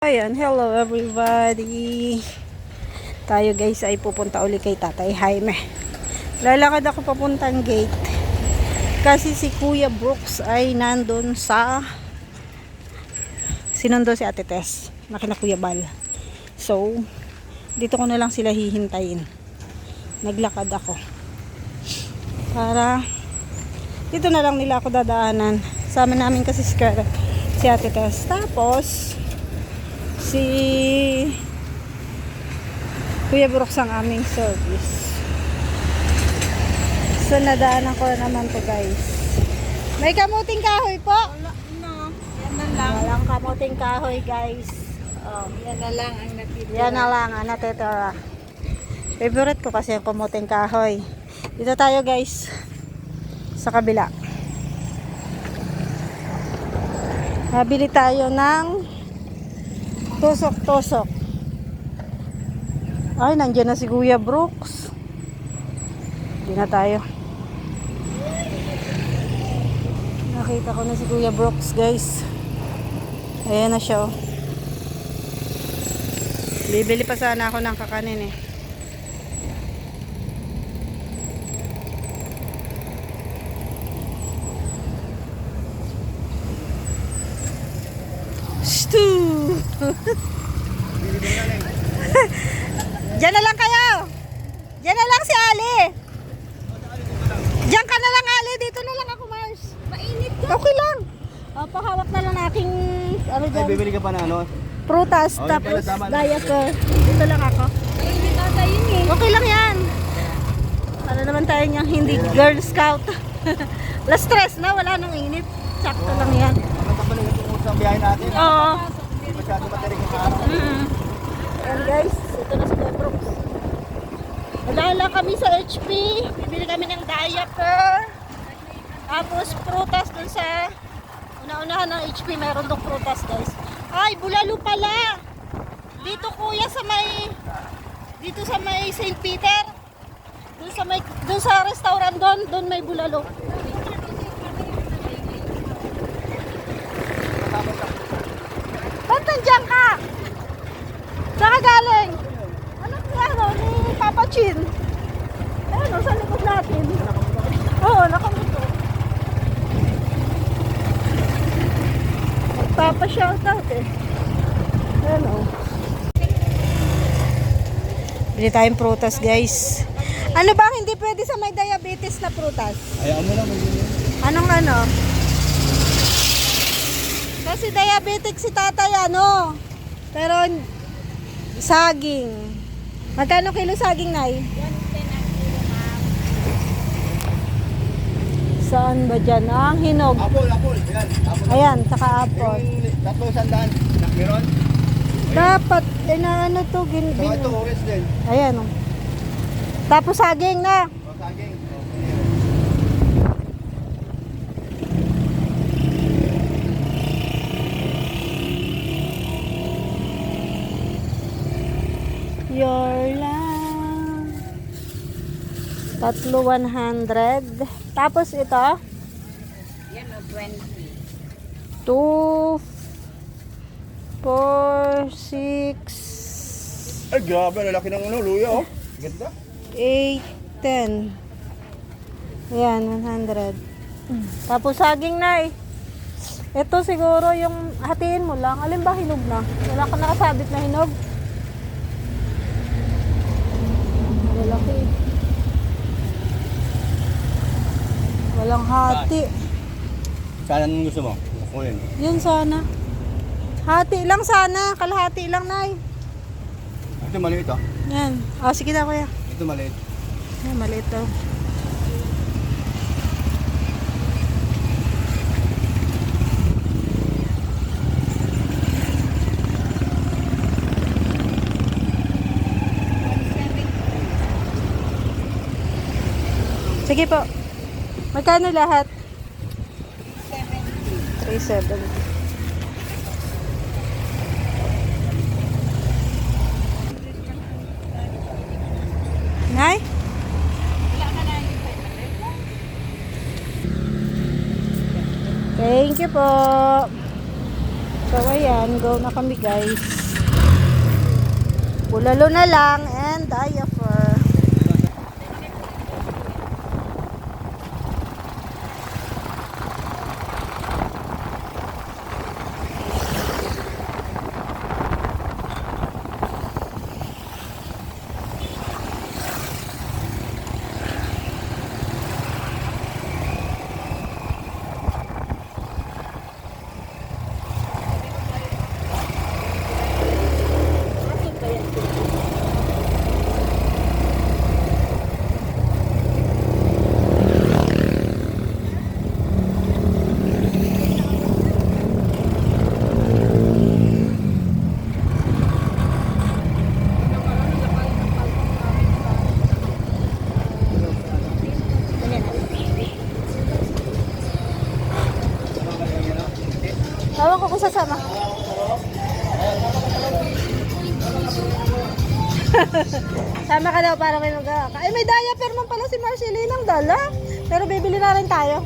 Ayan, hello everybody. Tayo guys ay pupunta uli kay Tatay Jaime. Lalakad ako papuntang gate. Kasi si Kuya Brooks ay nandun sa sinundo si Ate Tess. Nakina Kuya Bal. So, dito ko na lang sila hihintayin. Naglakad ako. Para dito na lang nila ako dadaanan. Sama namin kasi si Ate Tess. Tapos si Kuya Brooks ang aming service. So nadaanan ko naman to guys. May kamuting kahoy po? No, yan na lang. Walang kamuting kahoy guys. Oh, Yan na lang ang natitira. yan na lang ang natitira. Favorite ko kasi yung kamuting kahoy. Dito tayo guys sa kabila. Nabili tayo ng tusok-tusok. Ay, nandiyan na si Kuya Brooks. Hindi na tayo. Nakita ko na si Kuya Brooks, guys. Ayan na siya. Bibili pa sana ako ng kakanin eh. Stu! Diyan na lang kayo. Diyan na lang si Ali. Diyan ka na lang Ali. Dito na lang ako, Mars. Mainit ka. Okay lang. Pahawak na lang aking ano Ay, dyan, bibili ka pa na ano? prutas. Oh, Tapos tama na. diaper. Dito lang ako. Mainit ata yun eh. Okay lang yan. Ano naman tayo niyang hindi Girl Scout. Last stress na. Wala nang init. Sakto lang yan. Nakapalik ito sa biyahe natin. Oo. Masyado matarik yung araw. And guys, ito na si Kuya Brooks. Nalala kami sa HP. Bibili kami ng diaper. Tapos prutas dun sa una-unahan ng HP. Meron dong prutas guys. Ay, bulalo pala. Dito kuya sa may St. Peter. Dun sa restaurant doon may bulalo. Ba't nandiyan ka? Saan ka galing? Anak ni ni Papa Chin. Ayun, sa likod natin. Oo, nakamuto. Magpapa-shoutout eh. Ayun o. Bili tayong prutas guys. Ano bang hindi pwede sa may diabetes na prutas? Ayaw mo lang. Anong ano? Kasi diabetic si tatay ano. Pero saging. Magkano kilo saging, Nay? Saan ba dyan? Ang hinog. Apple. Yan. Apple. Ayan, saka apple. Yung 300 meron? Dapat, na ano to, Saka ito, orange din. ayan o. Tapos saging na. O, saging. Your love. Tatlo 100. Tapos ito, Yan o, 20. 2, 4, 6, Ay, grabe. Lalaki ng luya, oh. Ganda. 8, 10. Ayan, 100. Tapos saging na eh. Ito siguro yung hatiin mo lang. Alin ba hinog na? Wala ka nakasabit na hinog? Malaki. Walang hati. Saan anong gusto mo? Kunin. Yun sana. Hati lang sana. Kalahati lang, Nay. Ito maliit, oh. Yan. O, sige na kuya. Ito maliit. Yan, maliit daw. Sige po. Magkano lahat? 370. Nay? Wala ka na yung 500. Thank you po. So, ayan. Ayan, go na kami guys. Bulalo na lang and diaper. Tawag ko kung sasama. Sama ka daw para may ay, may diaper man pala si Marcelinang dala. Pero bibili na rin tayo.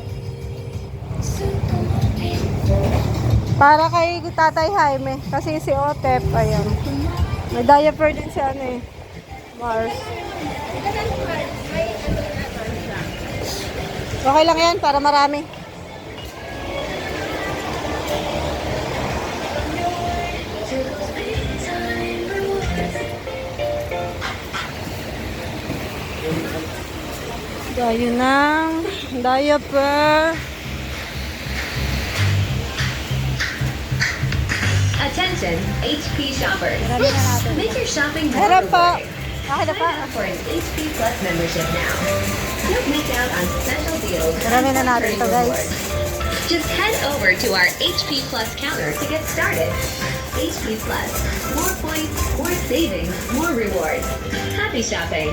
Para kay Tatay Jaime. Kasi si Otep, ayan. May diaper din si ano eh. Mars. Okay lang yan para marami. Tayo ng diaper. Attention, HP shoppers. Marami na natin. Make your shopping more Meron pa. rewarding. Okay na pa. Sign up for an HP Plus membership now. Don't miss out on special deals. Marami na and natin to, returning guys. rewards. Just head over to our HP Plus counter to get started. HP Plus. More points, more savings, more rewards. Happy shopping.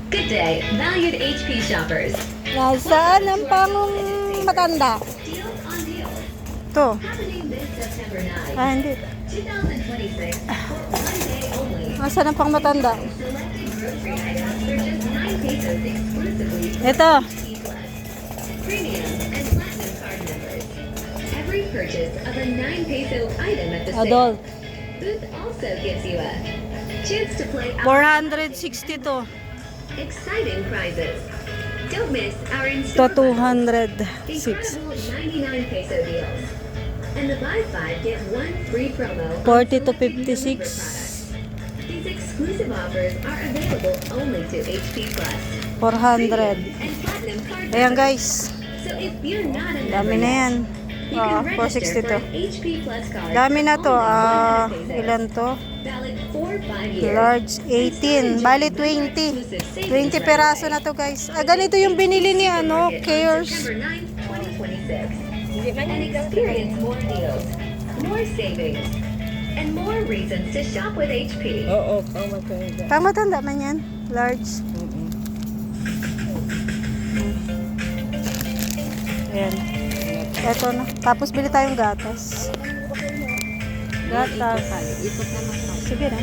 Good day, valued HP shoppers. Nasaan ang pangong matanda? Deals on deals. Ito. Happening this September 9, Ah, hindi. 2026 for one day only. Nasaan ang pang matanda? Selected grocery items for just 9 pesos exclusively for Ito. HP Plus. Premium and Platinum card members. Every purchase of a 9 peso item at the Adult. sale booth also gives you a chance to play 462. exciting prizes. Don't miss our Ito, in-store 206. incredible 99 peso deals. And the buy 5 get 1 free promo on 40 to selected 56. products. These exclusive offers are available only to HP Plus. 400. And Platinum card Ayan members. guys. So if you're not a Dami member na yet, yan. you can register 462. for an HP Plus card Dami na to. for only 100 pesos. Ilan to? Valid for 5 years. Large 18. Bali 20. 20 peraso na to guys. Ah, ganito yung binili ni ano, Cares. September 9, 2026. And experience more deals, more savings, and more reasons to shop with HP. Pang matanda man yan. Large. Ayan. Eto na. Tapos bili tayong gatas. Gatas. Sige na.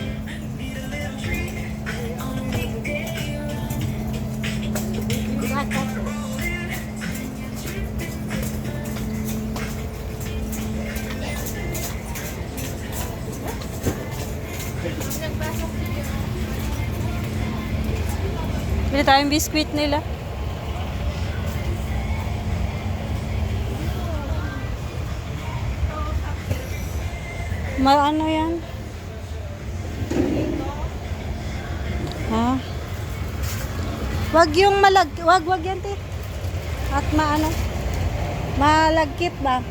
Bili tayong biskuit nila. Ano yan? Ha? Wag yung wag yan, te. At maano? Malagkit ba?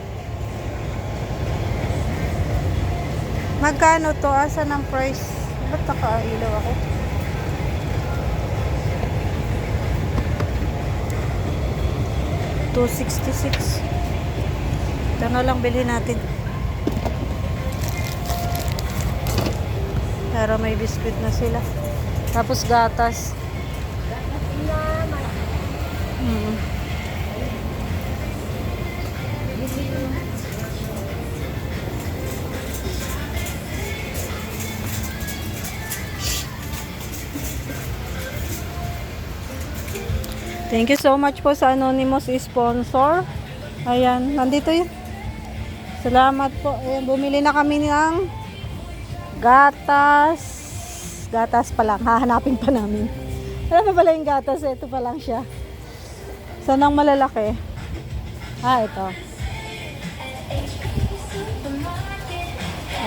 Magkano to? Asa ng price? Ba't nakailaw ako? $266. Ito na lang bilhin natin. Pero may biskuit na sila. Tapos gatas. Thank you so much po sa anonymous sponsor. Ayan, nandito yun. Salamat po. Ayan, bumili na kami ng gatas. Gatas pa lang. Hahanapin pa namin. Alam mo pala yung gatas. Ito pa lang siya. Saan ang malalaki? Ah, ito.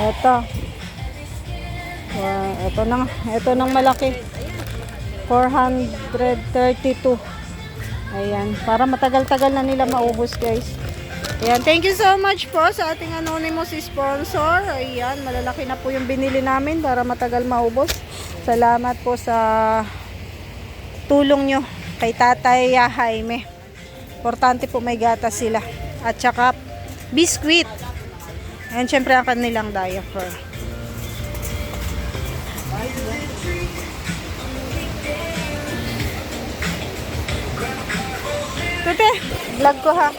Ito. Wow, ito nang malaki. 432. Ayan, para matagal-tagal na nila maubos, guys. Ayan, thank you so much po sa ating anonymous sponsor. Ayan, malalaki na po yung binili namin para matagal maubos. Salamat po sa tulong nyo kay Tatay Jaime. Importante po may gatas sila. At saka biskwit. Ayan, syempre ang kanilang diaper. Tete, vlog ko ha.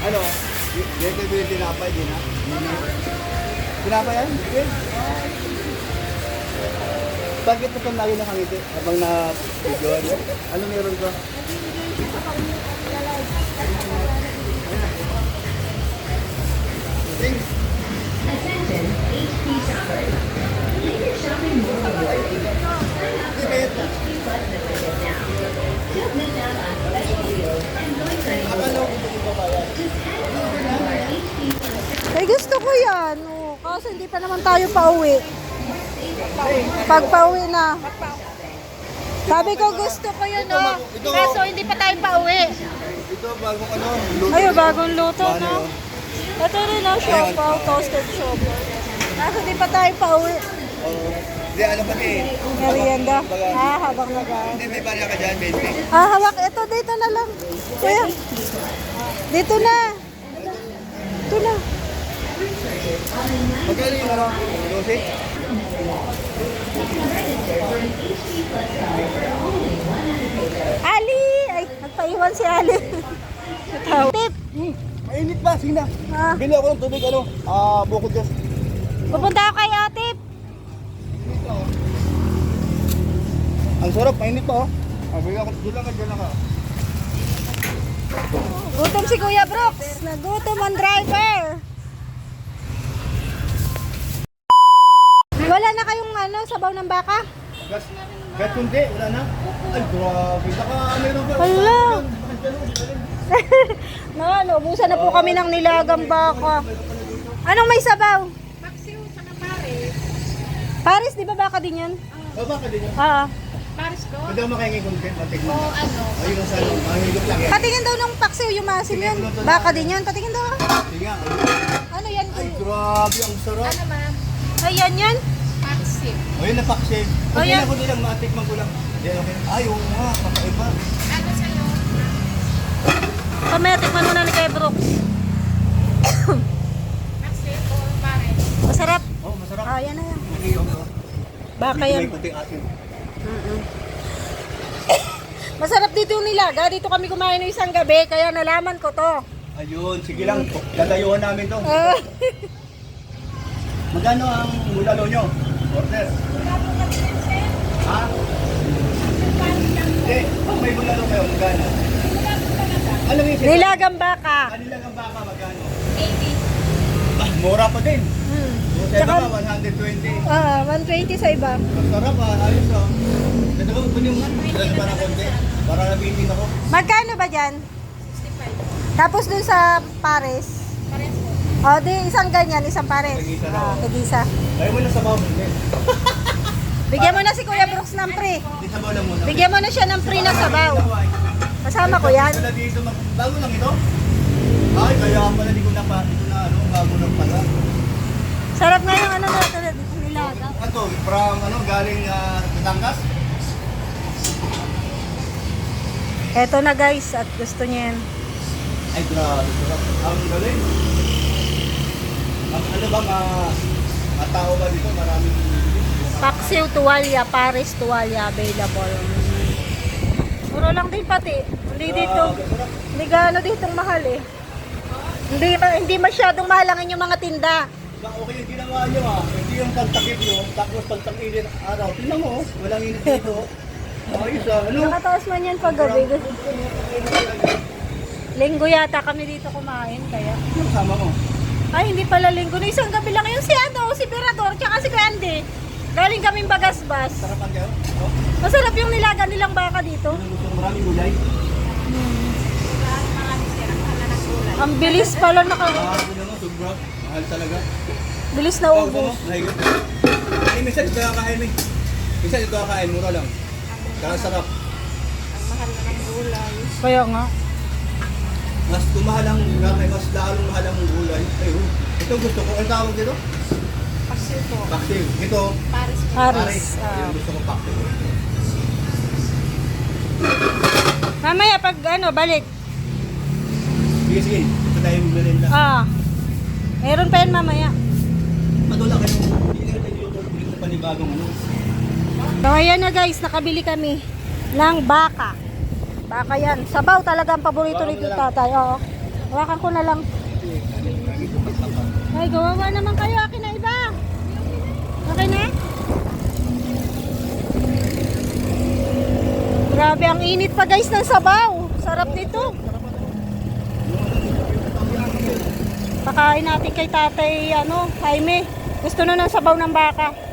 Ano? Dito yung tinapay din ha? Tinapay yan? Okay. Bakit ito lagi nakangiti habang na-video? Ano meron ko? Thanks. Attention, HP shoppers. Make your shopping more rewarding. Sign up for HP Plus membership now. Don't miss out on special deals and join our Just head over to our HP Plus Ay, gusto ko yan. Oh, kasi hindi pa naman tayo pauwi. Pag pauwi na. Sabi ko gusto ko yun, oh. Kaso hindi pa tayo pauwi. Ito bagong ano? Luto. Ay, bagong luto, Ano? no? Ito rin, oh, siopaw, toasted siopaw. Kaso hindi pa tayo pauwi. Hindi, ano pati eh. Merienda. Ah, habang nagaan. Hindi, may barya ka dyan, 20. Ah, hawak. Ito, dito na lang. Kuya. Dito na. Ito na. Magkano yung ano? 12? Ali! Ay, nagpaiwan si Ali. Tip. Mainit ba? Sige na. Ah, Bili ako ng tubig, ano? Bukod gas. pupunta ako kay Atip. Ang sarap, mainit pa, oh. Bili ako, dyan lang ka. Gutom si Kuya Brooks. Nagutom ang driver. Wala na kayong ano, sabaw ng baka? Gas kundi, wala na. Ay, grabe. Saka meron ba? Hala. Naubusan na po kami ng nilagang baka. Anong may sabaw? Paksiw sa Paris. Paris, di ba baka din yan? Baka din yun. Oo. Paris ko? Pwede ako makahingi content, matik mo. O ano? Ayun ang salo, mahigop lang yan. Patingin daw ng paksiw, yung maasim yan. Baka din yan. Patingin daw. Sige nga. Ano yan? Ay, grabe, ang sarap. Ano ma'am? Ayan yan. Paksiw. Ayun na paksin. Oh, Okay yan. na ko nilang matikman ko lang. Hindi, okay. Ay, oo nga, kakaiba. Ano sa'yo? Pamaya, tikman muna ni Kuya Brooks. Paksiw o Paris? Masarap. Oh, masarap. Ah, yan na yan. Okay, okay. Baka May yan. kunting asin. Masarap Masarap dito yung nilaga. Dito kami kumain ng isang gabi, kaya nalaman ko to. Ayun, sige lang. Dadayuhan namin to. Ah, Magkano ang bulalo nyo? Order. Ha? Hindi. Pag may bulalo kayo, magkano? Alam mo yung nilagang baka. kanilang ang baka, magkano? 80. Ah, mura pa din. Hmm. Sa iba Tsaka- ka, 120. 120 sa iba. Ang sarap ayos Ito ko, pwede mo dala pa ng konti. Para nabitin ako. Magkano ba dyan? 65. Tapos dun sa pares. Parehas po. O, di isang ganyan, isang pares. Tigisa na. Tigisa. Ayaw mo na sa bawang. Hindi. Bigyan mo na si Kuya Brooks ng free. Hindi sa bawang lang muna. Bigyan mo na siya ng free na sabaw. Kasama ko yan. Wala dito, bago lang ito? Ay, kaya pala di ko na pa. Ito na ano, bago lang pala. Sarap nga yung ano natin nilaga. Ito, from galing Batangas. Eto na guys, at gusto niya yan. Ay, grabe. Ang galing. Ano ba, mga tao ba dito? Maraming Paksiw, tuwalya, pares, tuwalya available. Muro lang din pati. Hindi dito. Hindi gaano dito mahal eh. Hindi masyadong mahalangin yung mga tinda. Okay yung ginawa nyo Hindi yung pagtakip nyo, tapos pagtakilin araw. Tingnan mo, walang init dito. Ayos ano? Nakataas man yan pag gabi. Linggo yata kami dito kumain kaya. Ano kasama mo? Ay, hindi pala linggo. Na isang gabi lang yun si si Pirador, tsaka si Candy. Galing kaming Bagasbas. Sarapan kayo? Oh, Masarap yung nilaga nilang baka dito. ano gusto mo maraming gulay? Ang bilis pala Ano mo, sobra. Mahal talaga. bilis na Gusto mo? ubos. Nahigot. Ay, minsan ito kakain mo. Minsan ito kakain, mura lang. Kaya sarap. Ang mahal na ng gulay. Kaya nga. Mas tumahal ang gulay, mas lalong mahal ang gulay. Ayun. Ito gusto ko. Ang tawag dito? Paksiw po. Paksil. Ito, Paris po. Paris. Ayun, gusto ko paksil. Mamaya pag balik. Sige, sige. Ito tayo magmerinda. Meron pa yan mamaya. Madula kayo. Hindi na tayo YouTube sa panibagong ano. So ayan na guys, nakabili kami ng baka. Baka yan. Sabaw talaga ang paborito ni tatay. Oo. Hawakan ko na lang. Ay, gawawa naman kayo. Akin na iba. Okay na? Grabe, ang init pa guys ng sabaw. Sarap nito. Pakain natin kay tatay, Jaime. Gusto na ng sabaw ng baka.